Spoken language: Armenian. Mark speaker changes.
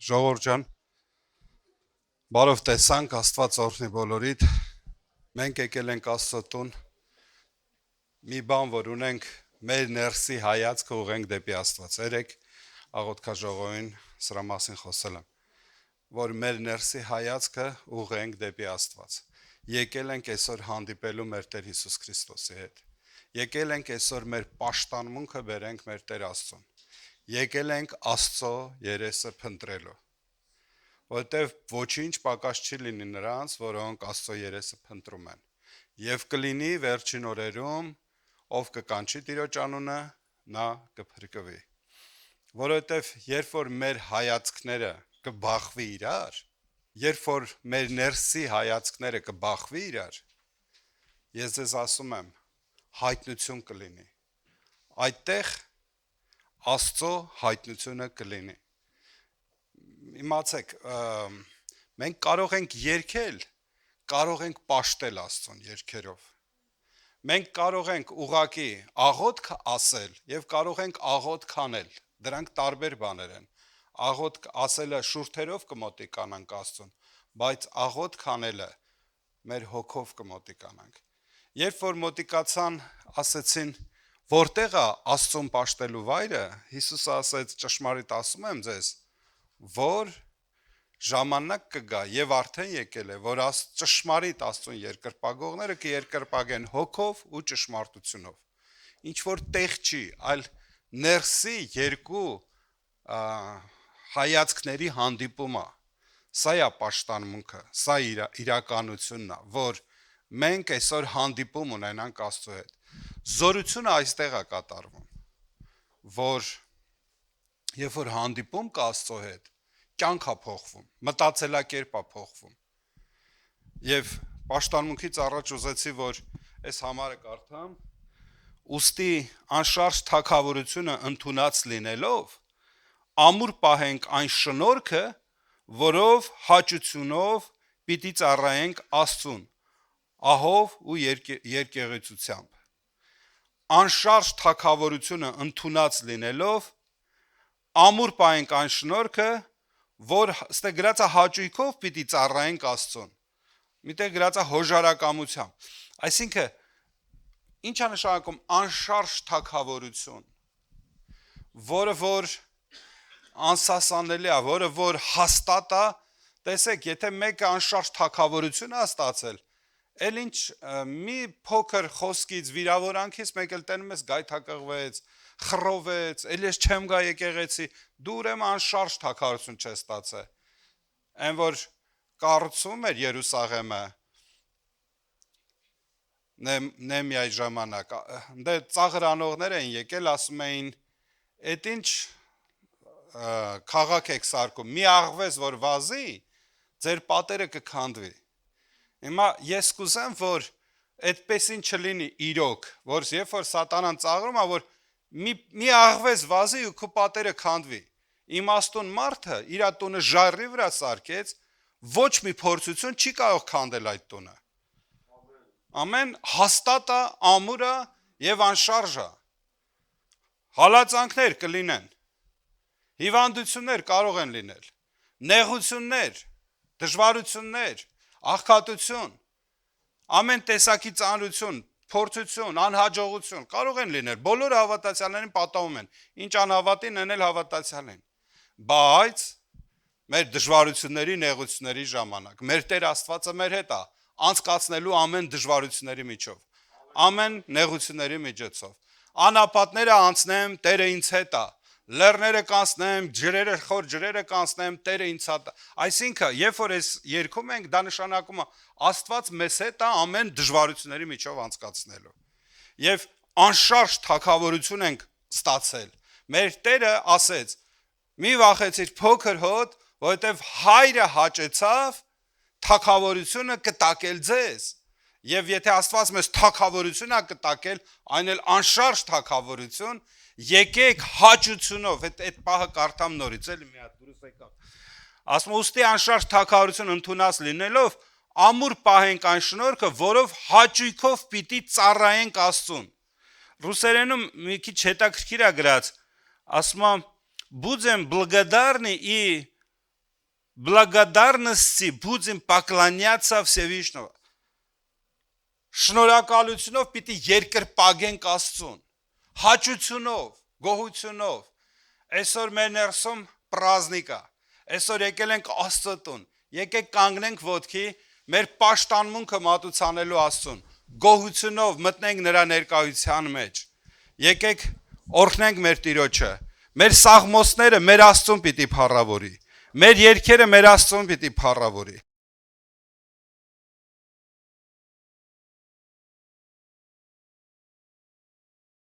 Speaker 1: Ժողովուրդ ջան, բարով տեսանք, Աստված օրհնի բոլորիդ։ Մենք եկել ենք Աստծո տուն։ Մի բան, որ ունենք, մեր ներսի հայացքը ուղենք դեպի Աստված։ Երեք աղոթքաժողովին սրա մասին խոսել եմ, որ մեր ներսի հայացքը ուղենք դեպի Աստված։ Եկել ենք այսօր հանդիպելու մեր Տեր Հիսուս Քրիստոսի հետ։ Եկել ենք այսօր մեր պաշտամունքը բերենք մեր Տեր Աստծուն։ Եկել ենք Աստծո երեսը փնտրելու։ Որտեվ ոչինչ պակաս չի լինի նրանց, որոնք Աստծո երեսը փնտրում են։ Եվ կլինի վերջին օրերում, ով կկանչի Տիրոջ անունը, նա կփրկվի։ Որովհետև երբ որ մեր հայացքները կբախվի իրար, երբ որ մեր ներսի հայացքները կբախվի իրար, ես ձեզ ասում եմ, հայտնություն կլինի։ Այդտեղ Աստծո հայտնությունը կլինի։ Իմացեք, մենք կարող ենք երգել, կարող ենք պաշտել Աստծուն երգերով։ Մենք կարող ենք ուղակի աղոթք ասել եւ կարող ենք աղոթք անել։ Դրանք տարբեր բաներ են։ Աղոթք ասելը շուրթերով կմոտիկանանք Աստծուն, բայց աղոթք անելը մեր հոգով կմոտիկանանք։ Երբ որ մոտիկացան, ասեցին, որտեղ է Աստծուն պաշտելու վայրը, Հիսուսը ասեց, ճշմարիտ ասում եմ ձեզ, որ ժամանակ կգա եւ արդեն եկել է, որ ճշմարիտ Աստծուն երկրպագողները կերկրպագեն հոգով ու ճշմարտությունով։ Ինչ որ տեղ չի, այլ ներսի երկու հայացքների հանդիպումը։ Սա է պաշտամունքը, սա իրականությունն է, որ մենք այսօր հանդիպում ունենանք Աստծո հետ։ Զորությունը այստեղ է կատարվում, որ երբ որ հանդիպում կա Աստծո հետ, կյանք է փոխվում, մտածելակերպ է փոխվում։ Եվ պաշտամունքից առաջ ուզեցի, որ այս համարը կարդամ, ուստի անշարժ թագավորությունը ընդունած լինելով, ամուր պահենք այն շնորհքը, որով հաճությունով պիտի ծառայենք Աստծուն, ահով ու երկեղեցությամբ։ Անշարժ թագավորությունը ընդունած լինելով, ամուր պահենք այն շնորհքը, որ ստե գրածա հաճույքով պիտի ծառայենք Աստծուն։ Միտեղ գրածա հոժարակամությամբ։ Այսինքն, ինչ է նշանակում անշարժ թագավորություն, որը որ անսասանելի է, որը որ հաստատ է, տեսեք, եթե մեկը անշարժ թագավորություն է ստացել, էլ ինչ մի փոքր խոսքից վիրավորանքից մեկ էլ տենում ես գայթակղվեց, խռովեց, էլ ես չեմ գա եկեղեցի, դու ուրեմն անշարժ թագավորություն չես ստացել։ Այն որ կառուցում էր Երուսաղեմը Նեմիայի ժամանակ, դե ծաղրանողներ էին եկել, ասում էին, «Էդ ինչ քաղաք եք սարքում, մի աղվես որ վազի, ձեր պատերը կքանդվի»։ Հիմա ես կուզեմ, որ այդպես ինչ չլինի իրոք, որ երբ որ սատանան ծաղրում է, որ մի աղվես վազի ու քո պատերը քանդվի։ Իմաստուն մարդը իր տունը ժայռի վրա սարքեց, ոչ մի փորձություն չի կարող քանդել այդ տունը։ Ամեն հաստատ է, ամուր է եւ անշարժ է։ Հալածանքներ կլինեն, հիվանդություններ կարող են լինել, նեղություններ, դժվարություններ, աղքատություն, ամեն տեսակի ծանրություն, փորձություն, անհաջողություն կարող են լինել, բոլոր հավատացյալներին պատահում են, ինչ անհավատին են էլ հավատացյալ են, բայց մեր դժվարությունների, նեղությունների ժամանակ, մեր Տեր Աստվածը մեր հետ է, անցկացնելու ամեն դժվարությունների միջով, ամեն նեղությունների միջոցով, անապատները անցնեմ, Տերը ինձ հետ է, լեռները կանցնեմ, խոր ջրերը կանցնեմ, Տերը ինձ հետ է, այսինքն, երբ որ այս երգում ենք, դա նշանակում է Աստված մեզ հետ է ամեն դժվարությունների միջով անցկացնելու։ Եվ անշարժ թագավորություն ենք ստացել։ Մեր Տերը ասեց. «Մի վախեցիր փոքր հոտ, որովհետև հայրը հաճեցավ թագավորությունը կտակել ձեզ»։ Եվ եթե Աստված մեզ թագավորություն է կտակել, այն էլ անշարժ թագավորություն, եկեք հաճությունով, այդ պահը կարդամ նորից, էլի մի հատ դուրս եկավ։ Ասում ուստի անշարժ թագավորություն ընդունած լինելով, ամուր պահենք այն շնորհքը, որով հաճույքով պիտի ծառայենք Աստծուն։ Ռուսերենում մի քիչ հետաքրքիր է գրած, ասում է, «Будем благодарны и благодарности будем поклоняться Всевышнего. Շնորհակալությունով պիտի երկրպագենք Աստծուն, հաճությունով, գոհությունով։ Այսօր մեր ներսում պրազնիկ է, այսօր եկել ենք Աստծուն, եկեք կանգնենք ոտքի, մեր պաշտանմունքը մատուցանելու Աստծուն, գոհությունով մտնենք նրա ներկայության մեջ, եկեք օրհնենք մեր Տիրոջը, մեր սաղմոսները մեր Աստծուն պիտի փառավորի, մեր երգերը մեր Աստծուն պիտի փառավորի։